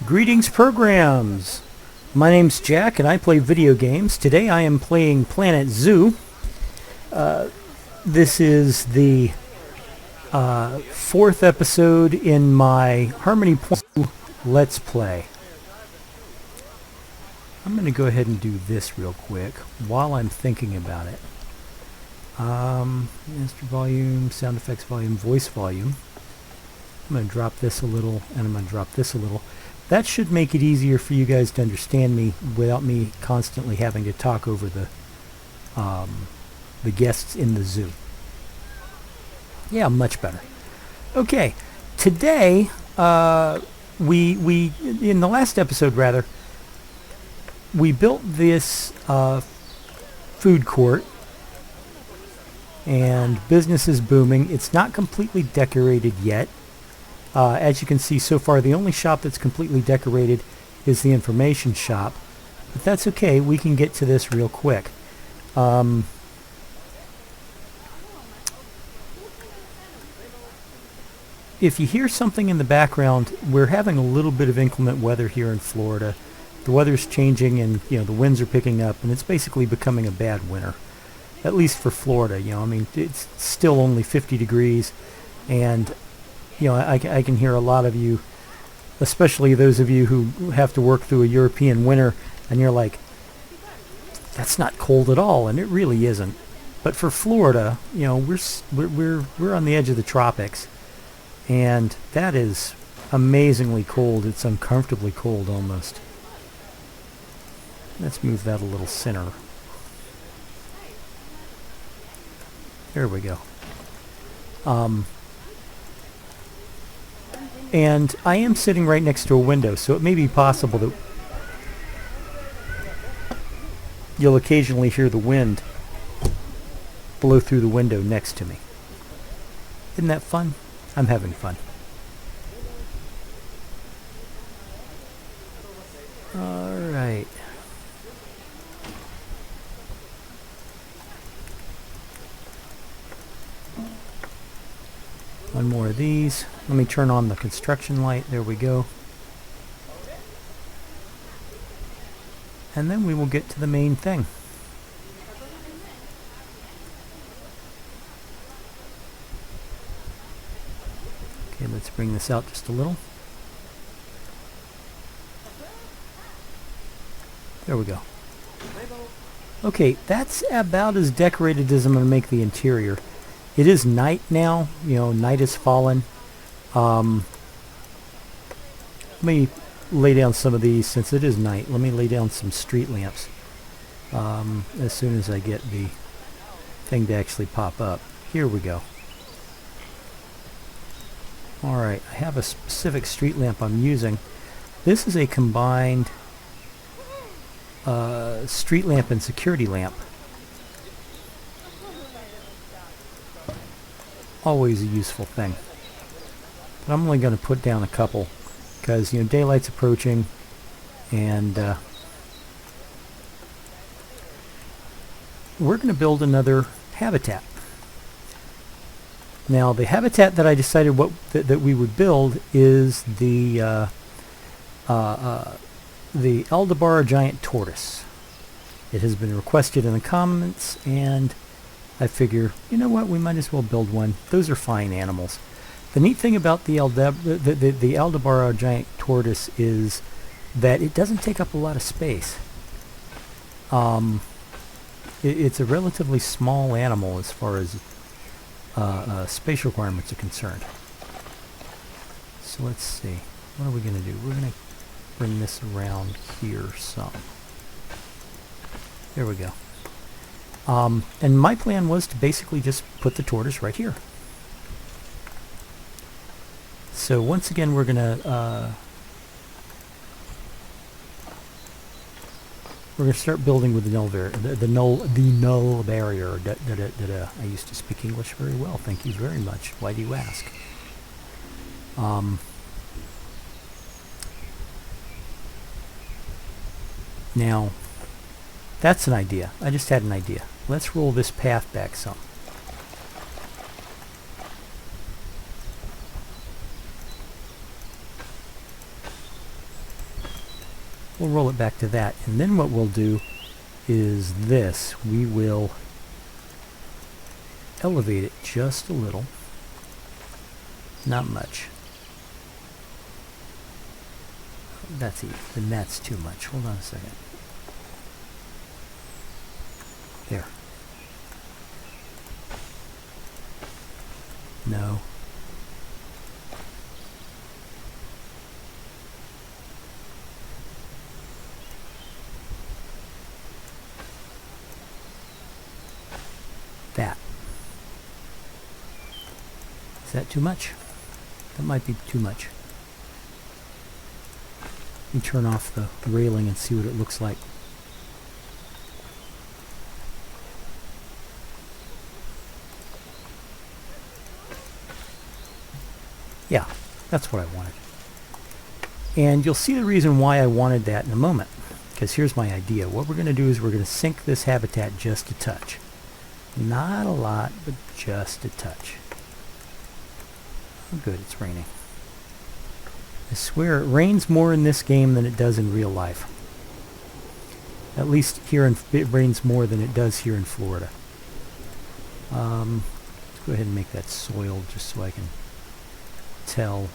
Greetings, programs! My name's Jack and I play video games. Today I am playing Planet Zoo. This is the fourth episode in my Harmony Point Let's Play. I'm going to go ahead and do this real quick while I'm thinking about it. Master volume, sound effects volume, voice volume. I'm going to drop this a little and I'm going to drop this a little. That should make it easier for you guys to understand me without me constantly having to talk over the guests in the zoo. Yeah, much better. Okay, today we in the last episode rather, we built this food court and business is booming. It's not completely decorated yet. As you can see so far, the only shop that's completely decorated is the information shop. But that's okay, we can get to this real quick. If you hear something in the background, we're having a little bit of inclement weather here in Florida. The weather's changing and the winds are picking up and it's basically becoming a bad winter. At least for Florida, I mean, it's still only 50 degrees and I can hear a lot of you, especially those of you who have to work through a European winter, and you're like, that's not cold at all, and it really isn't. But for Florida, we're on the edge of the tropics, and that is amazingly cold. It's uncomfortably cold almost. Let's move that a little center. There we go. And I am sitting right next to a window, so it may be possible that you'll occasionally hear the wind blow through the window next to me. Isn't that fun? I'm having fun. All right. One more of these. Let me turn on the construction light. There we go. And then we will get to the main thing. Okay, let's bring this out just a little. There we go. Okay, that's about as decorated as I'm going to make the interior. It is night now, night has fallen. Let me lay down some of these since it is night. Let me lay down some street lamps as soon as I get the thing to actually pop up. Here we go. Alright, I have a specific street lamp I'm using. This is a combined street lamp and security lamp. Always a useful thing. But I'm only going to put down a couple because daylight's approaching and we're going to build another habitat. Now the habitat that I decided that we would build is the Aldabara giant tortoise. It has been requested in the comments and I figure, we might as well build one. Those are fine animals. The neat thing about the Aldabara giant tortoise is that it doesn't take up a lot of space. It's a relatively small animal as far as space requirements are concerned. So let's see. What are we going to do? We're going to bring this around here some. There we go. And my plan was to basically just put the tortoise right here. So once again, we're gonna start building with the null barrier. I used to speak English very well. Thank you very much. Why do you ask? Now, that's an idea. I just had an idea. Let's roll this path back some. We'll roll it back to that, and then what we'll do is this. We will elevate it just a little. Not much. That's it. Then that's too much. Hold on a second. There. No. That. Is that too much? That might be too much. Let me turn off the railing and see what it looks like. Yeah, that's what I wanted. And you'll see the reason why I wanted that in a moment. Because here's my idea. What we're going to do is we're going to sink this habitat just a touch. Not a lot, but just a touch. Oh, good, it's raining. I swear it rains more in this game than it does in real life. At least here it rains more than it does here in Florida. Let's go ahead and make that soil just so I can tell.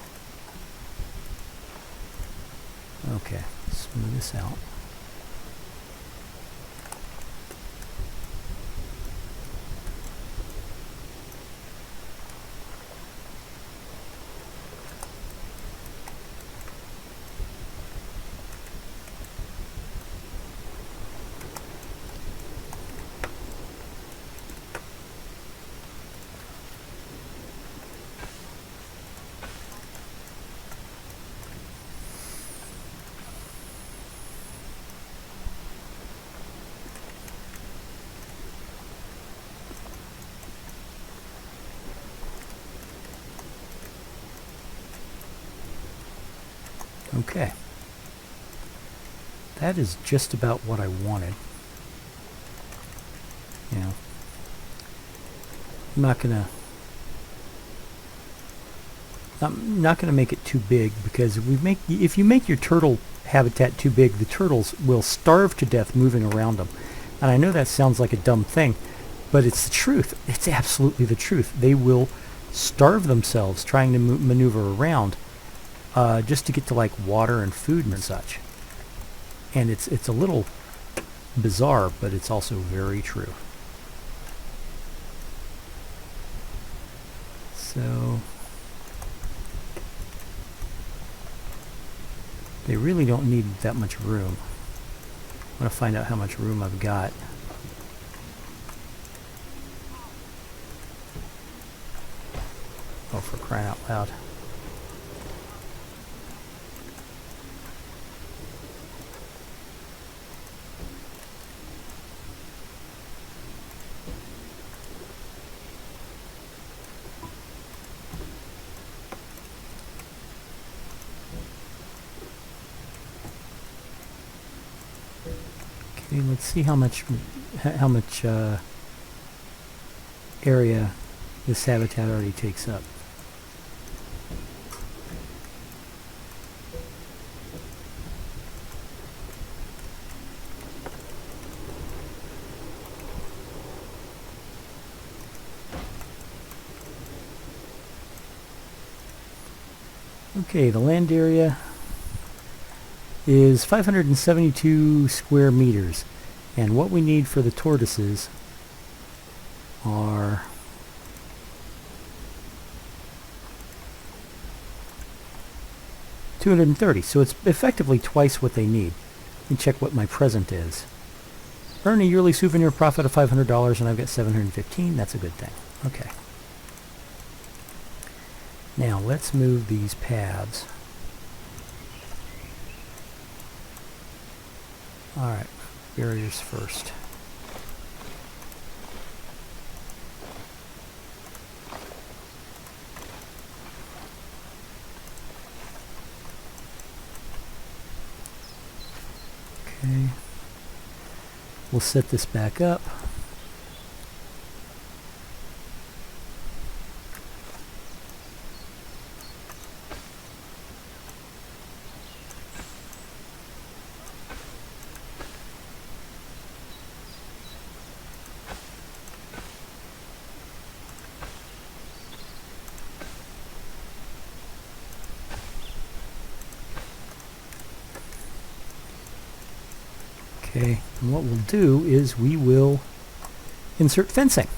Okay, smooth this out. Okay. That is just about what I wanted. You know, I'm not gonna make it too big, because if you make your turtle habitat too big, the turtles will starve to death moving around them. And I know that sounds like a dumb thing, but it's the truth. It's absolutely the truth. They will starve themselves trying to maneuver around just to get to like water and food and such. And it's a little bizarre, but it's also very true. So they really don't need that much room. I'm going to find out how much room I've got. Oh, for crying out loud. Okay, let's see how much area this habitat already takes up. Okay, the land area is 572 square meters, and what we need for the tortoises are 230, so it's effectively twice what they need. Let me check what my present is. Earn a yearly souvenir profit of $500, and I've got 715. That's a good thing. Okay. Now let's move these paths. Alright, barriers first. Okay. We'll set this back up. Okay, and what we'll do is we will insert fencing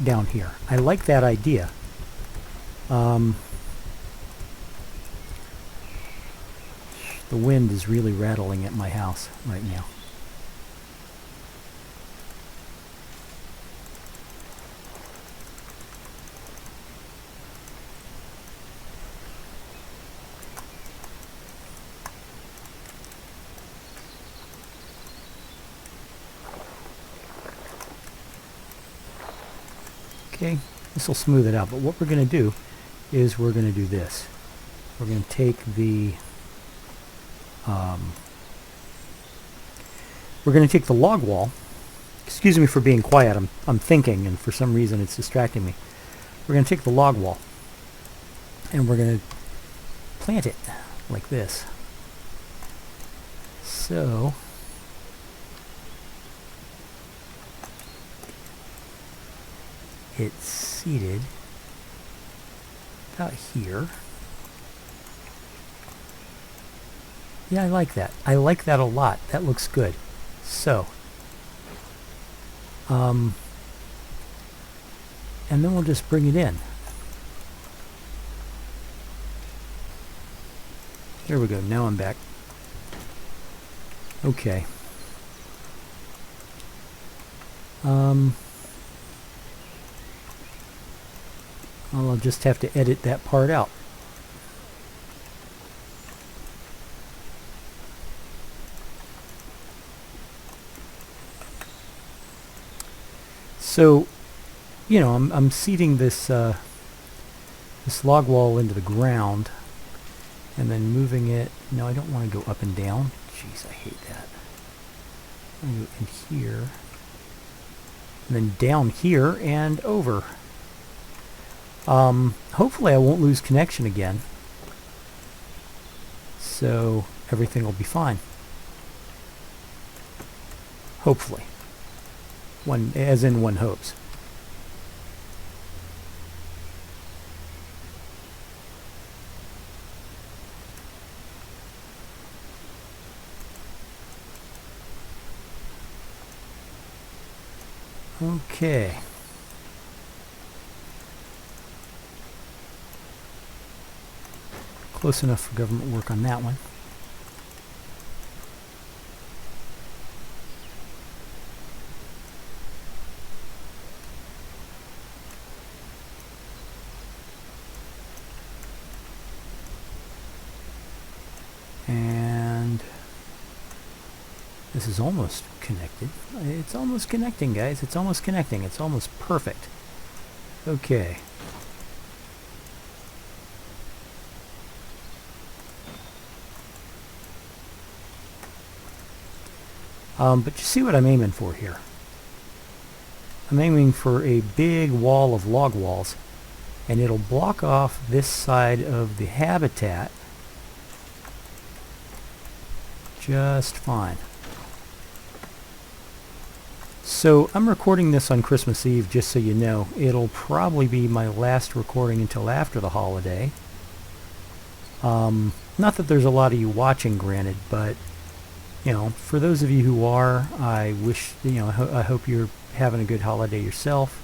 down here. I like that idea. The wind is really rattling at my house right now. Okay, this will smooth it out, but what we're going to do is we're going to do this. We're going to take the log wall. Excuse me for being quiet. I'm thinking, and for some reason it's distracting me. We're going to take the log wall and we're going to plant it like this. So it's seated about here. Yeah, I like that. I like that a lot. That looks good. So, and then we'll just bring it in. There we go. Now I'm back. Okay. I'll just have to edit that part out. So, you know, I'm seating this this log wall into the ground, and then moving it. No, I don't want to go up and down. Jeez, I hate that. I'm going to go in here, and then down here and over. Hopefully I won't lose connection again, so everything will be fine. Hopefully. As in one hopes. Okay. Close enough for government work on that one. And this is almost connected. It's almost connecting, guys. It's almost connecting. It's almost perfect. Okay. But you see what I'm aiming for here. I'm aiming for a big wall of log walls, and it'll block off this side of the habitat just fine. So I'm recording this on Christmas Eve, just so you know. It'll probably be my last recording until after the holiday. Not that there's a lot of you watching, granted, but you know, for those of you who are, I wish, you know, I hope you're having a good holiday yourself.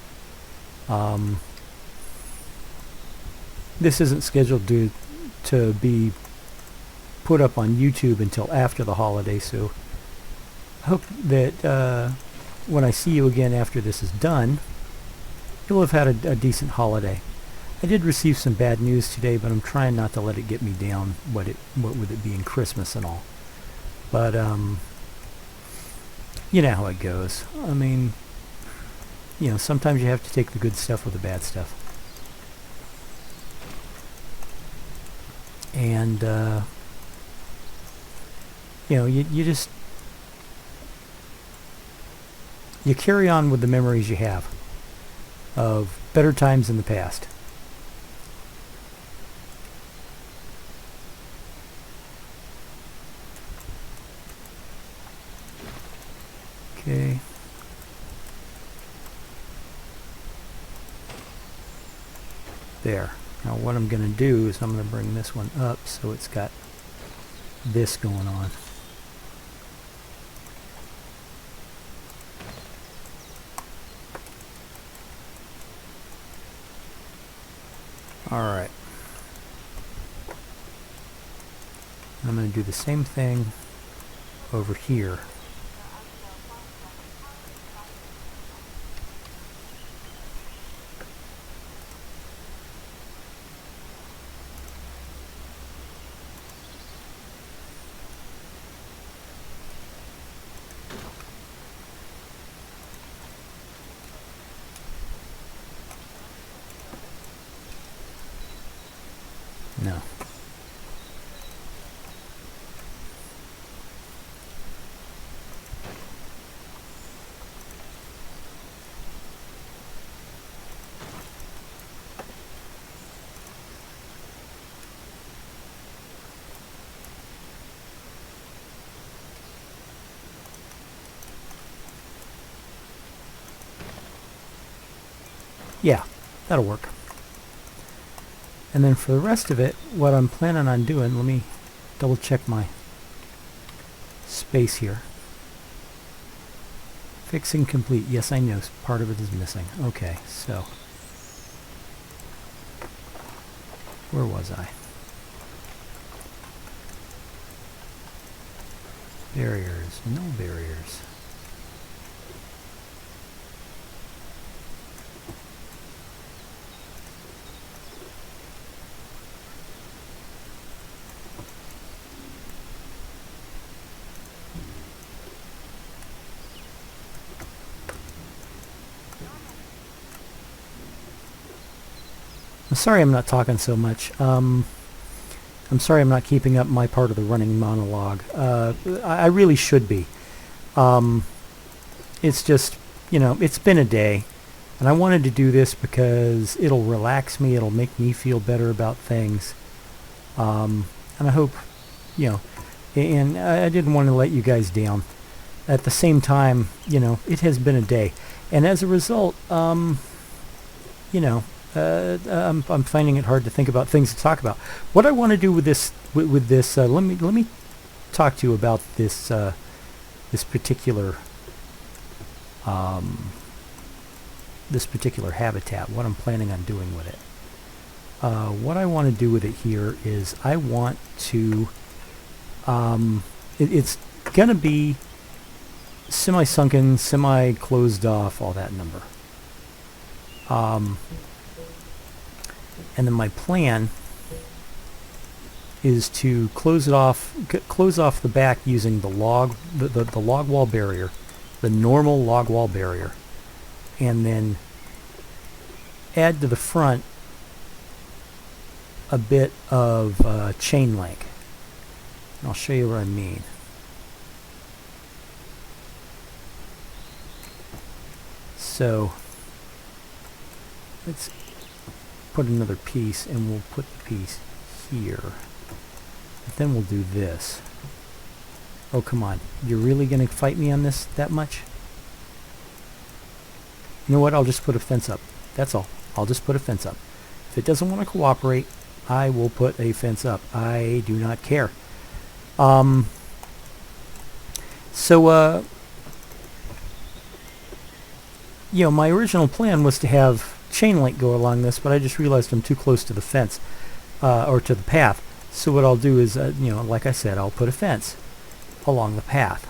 This isn't scheduled to be put up on YouTube until after the holiday, so I hope that when I see you again after this is done, you'll have had a decent holiday. I did receive some bad news today, but I'm trying not to let it get me down, what with it being Christmas and all. But, you know how it goes. I mean, you know, sometimes you have to take the good stuff with the bad stuff. And, you know, you just, you carry on with the memories you have of better times in the past. Okay. There. Now what I'm going to do is I'm going to bring this one up so it's got this going on. Alright. I'm going to do the same thing over here. No. Yeah, that'll work. And then for the rest of it, what I'm planning on doing, let me double check my space here. Fixing complete. Yes, I know part of it is missing. Okay, so where was I? Barriers. No barriers. I'm sorry I'm not talking so much. I'm sorry I'm not keeping up my part of the running monologue. I really should be. It's just, you know, it's been a day, and I wanted to do this because it'll relax me, it'll make me feel better about things. And I hope, you know, and I didn't want to let you guys down. At the same time, you know, it has been a day. And as a result, you know, I'm finding it hard to think about things to talk about. What I want to do with this, let me talk to you about this this particular habitat. What I'm planning on doing with it. What I want to do with it here is I want to. It's gonna be semi-sunken, semi-closed off, all that number. And then my plan is to close off the back using the log wall barrier, the normal log wall barrier, and then add to the front a bit of chain link. And I'll show you what I mean. So let's put another piece, and we'll put the piece here. But then we'll do this. Oh, come on. You're really going to fight me on this that much? You know what? I'll just put a fence up. That's all. I'll just put a fence up. If it doesn't want to cooperate, I will put a fence up. I do not care. You know, my original plan was to have chain link go along this, but I just realized I'm too close to the fence, or to the path. So what I'll do is, you know, like I said, I'll put a fence along the path.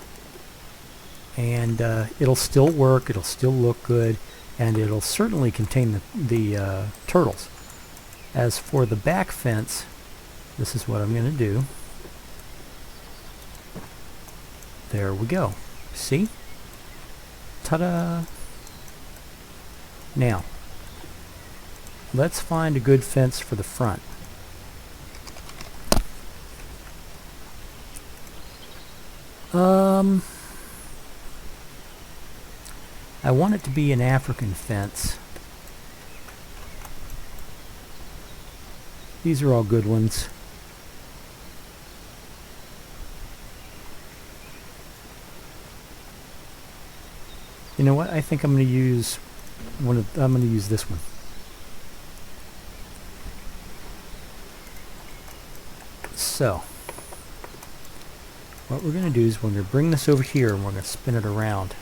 And it'll still work, it'll still look good, and it'll certainly contain the turtles. As for the back fence, this is what I'm going to do. There we go. See? Ta-da! Now, let's find a good fence for the front. I want it to be an African fence. These are all good ones. You know what? I think I'm going to use I'm going to use this one. So, what we're going to do is we're going to bring this over here and we're going to spin it around.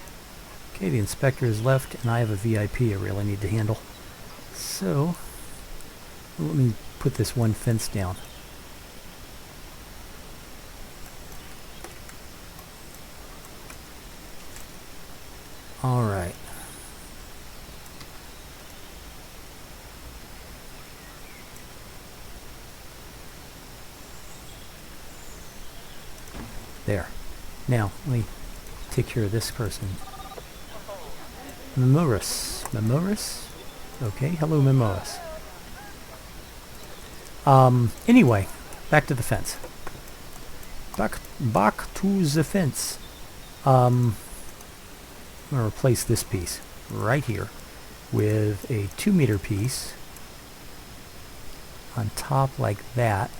Okay, the inspector is left and I have a VIP I really need to handle. So, Let me put this one fence down. All right. There. Now, let me take care of this person. Memoris. Memoris? Okay, hello Memoris. Anyway, back to the fence. Back to the fence. I'm going to replace this piece right here with a 2-meter piece on top like that.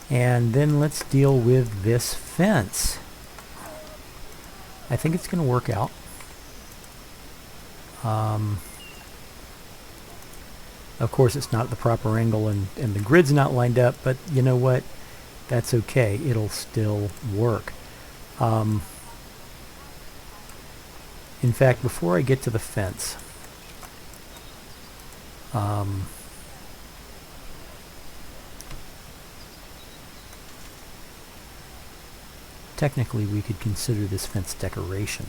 And then let's deal with this fence. I think it's going to work out. Of course, it's not the proper angle and the grid's not lined up, but you know what? That's okay. It'll still work. In fact, before I get to the fence, technically we could consider this fence decoration,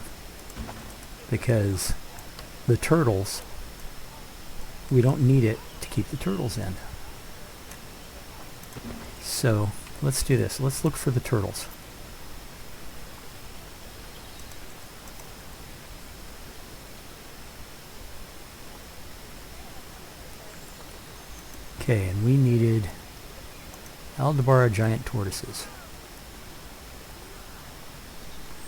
because the turtles, we don't need it to keep the turtles in. So let's do this. Let's look for the turtles. Okay, and we needed Aldabara giant tortoises.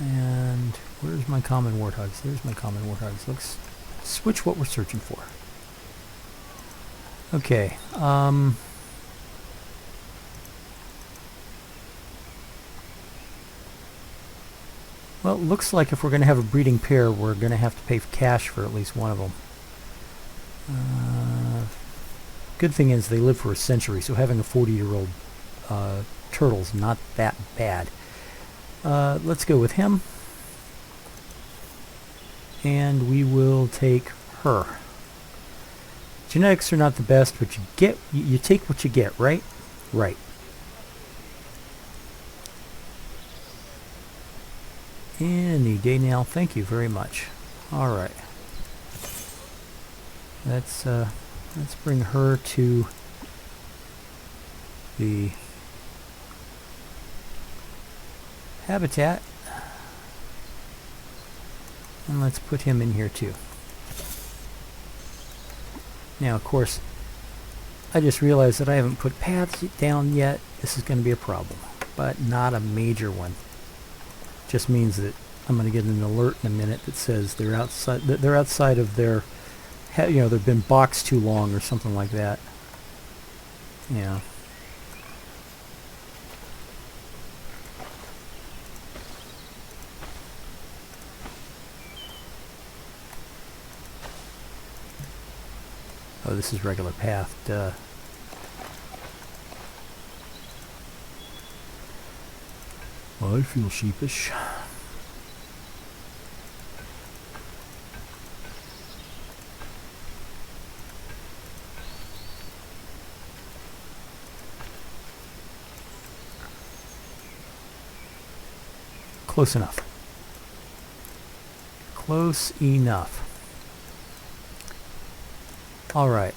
And where's my common warthogs? There's my common warthogs. Let's switch what we're searching for. Okay, well, it looks like if we're going to have a breeding pair, we're going to have to pay cash for at least one of them. Good thing is they live for a century, so having a 40-year-old turtle's not that bad. Let's go with him. And we will take her. Genetics are not the best, but you take what you get, right? Right. Any day now. Thank you very much. All right. Let's bring her to the habitat. And let's put him in here too. Now, of course, I just realized that I haven't put paths down yet. This is going to be a problem, but not a major one. Just means that I'm going to get an alert in a minute that says they're outside. They're outside of their, you know, they've been boxed too long or something like that. Yeah. Oh, this is regular path, duh. Well, I feel sheepish. Close enough. Close enough. Alright.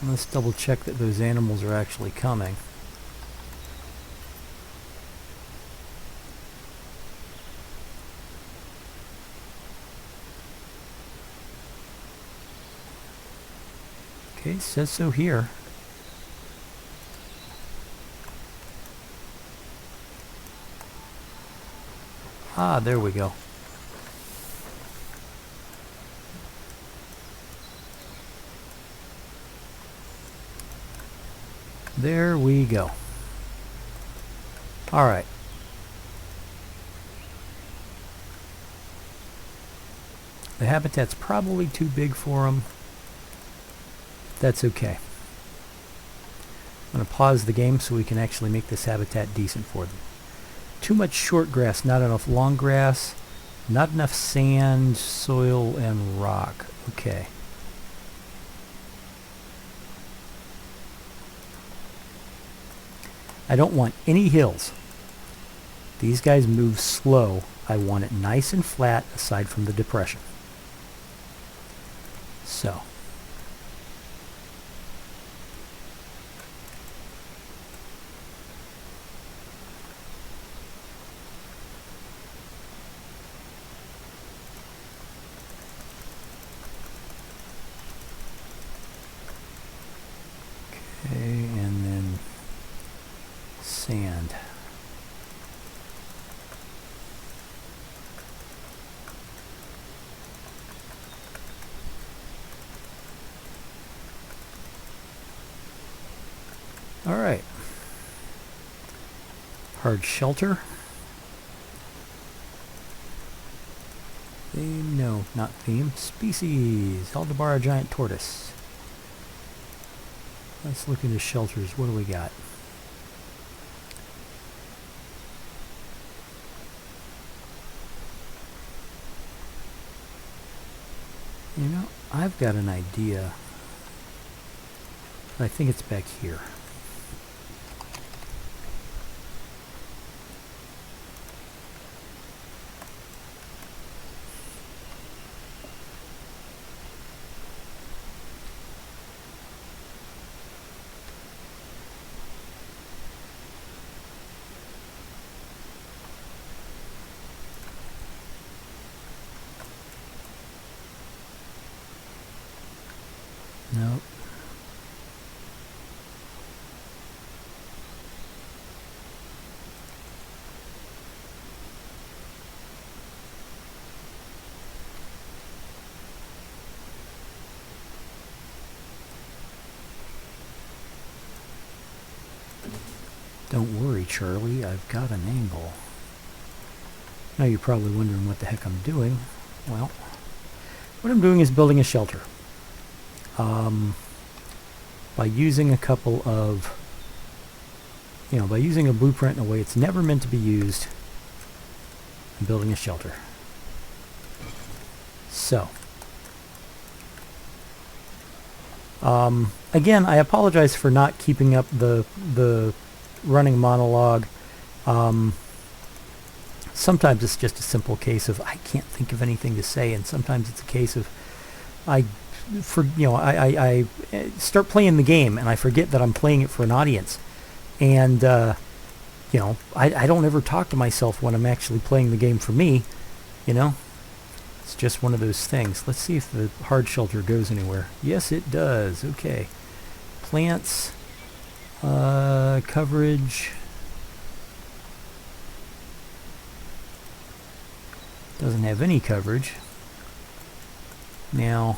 Let's double check that those animals are actually coming. Okay, says so here. Ah, there we go. There we go. All right. The habitat's probably too big for them. That's okay. I'm going to pause the game so we can actually make this habitat decent for them. Too much short grass, not enough long grass, not enough sand, soil, and rock. Okay. I don't want any hills. These guys move slow. I want it nice and flat aside from the depression. So. Okay, and then sand. All right. Hard shelter. Theme, no, not theme. Species. Aldabara giant tortoise. Let's look into shelters. What do we got? You know, I've got an idea. I think it's back here. Nope. Don't worry, Charlie, I've got an angle. Now you're probably wondering what the heck I'm doing. Well, what I'm doing is building a shelter. By using a couple of, by using a blueprint in a way it's never meant to be used, I'm building a shelter. So, again, I apologize for not keeping up the running monologue. Sometimes it's just a simple case of I can't think of anything to say, and sometimes it's a case of I start playing the game and I forget that I'm playing it for an audience, and I don't ever talk to myself when I'm actually playing the game for me. It's just one of those things. Let's see if the hard shelter goes anywhere. Yes, it does. Okay, plants, coverage. Doesn't have any coverage. Now,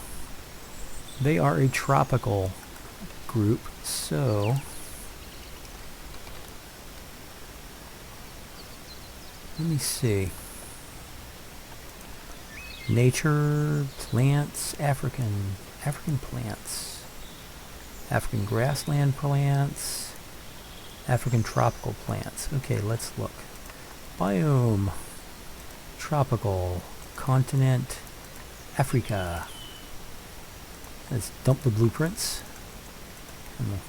they are a tropical group, so let me see. Nature, plants, African plants, African grassland plants, African tropical plants. Okay, let's look. Biome, tropical, continent, Africa. Let's dump the blueprints. And we'll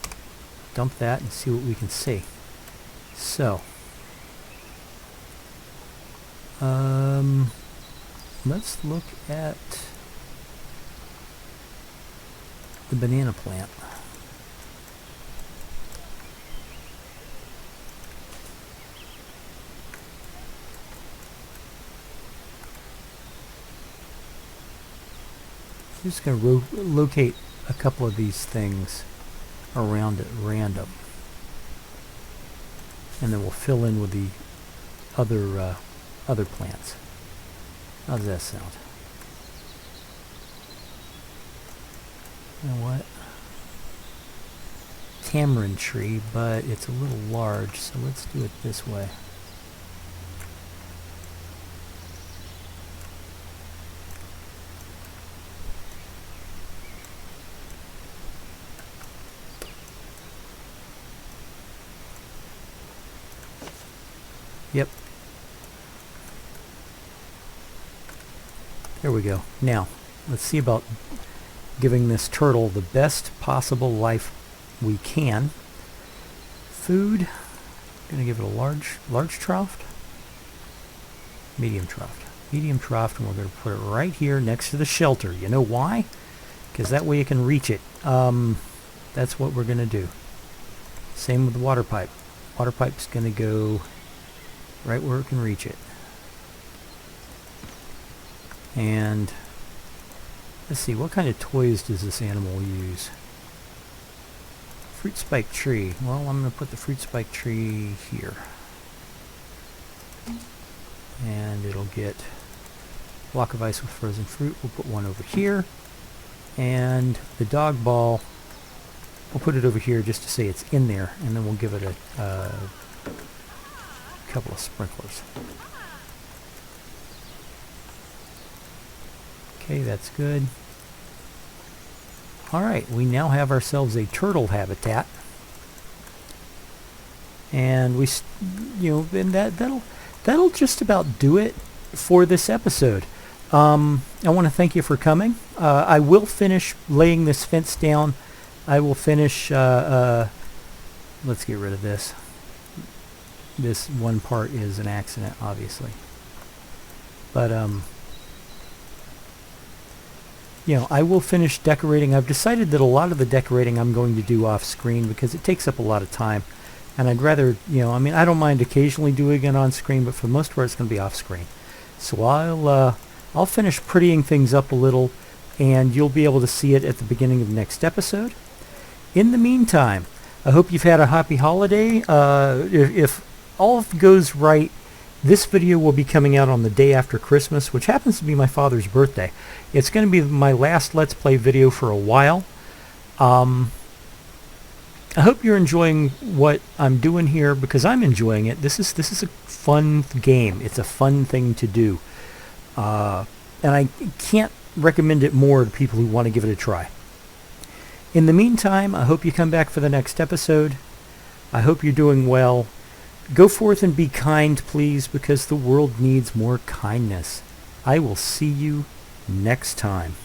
dump that and see what we can see. So, let's look at the banana plant. I'm just going to locate a couple of these things around at random, and then we'll fill in with the other plants. How does that sound? You know what? Tamarind tree, but it's a little large, so let's do it this way. Yep. There we go. Now, let's see about giving this turtle the best possible life we can. Food. Gonna give it a large trough, medium trough, and we're gonna put it right here next to the shelter. You know why? Because that way you can reach it. That's what we're gonna do. Same with the water pipe. Water pipe's gonna go right where it can reach it. And let's see, what kind of toys does this animal use? Fruit spike tree. Well, I'm going to put the fruit spike tree here. And it'll get a block of ice with frozen fruit. We'll put one over here. And the dog ball, we'll put it over here just to say it's in there. And then we'll give it a couple of sprinklers. Okay, that's good. Alright, we now have ourselves a turtle habitat. And and that'll just about do it for this episode. I want to thank you for coming. I will finish laying this fence down. I will finish, let's get rid of this. This one part is an accident, obviously. But, I will finish decorating. I've decided that a lot of the decorating I'm going to do off screen because it takes up a lot of time. And I'd rather, I don't mind occasionally doing it on screen, but for the most part it's going to be off screen. So I'll finish prettying things up a little, and you'll be able to see it at the beginning of the next episode. In the meantime, I hope you've had a happy holiday. If all goes right, this video will be coming out on the day after Christmas, which happens to be my father's birthday. It's going to be my last Let's Play video for a while. I hope you're enjoying what I'm doing here, because I'm enjoying it. This is a fun game. It's a fun thing to do. And I can't recommend it more to people who want to give it a try. In the meantime, I hope you come back for the next episode. I hope you're doing well. Go forth and be kind, please, because the world needs more kindness. I will see you next time.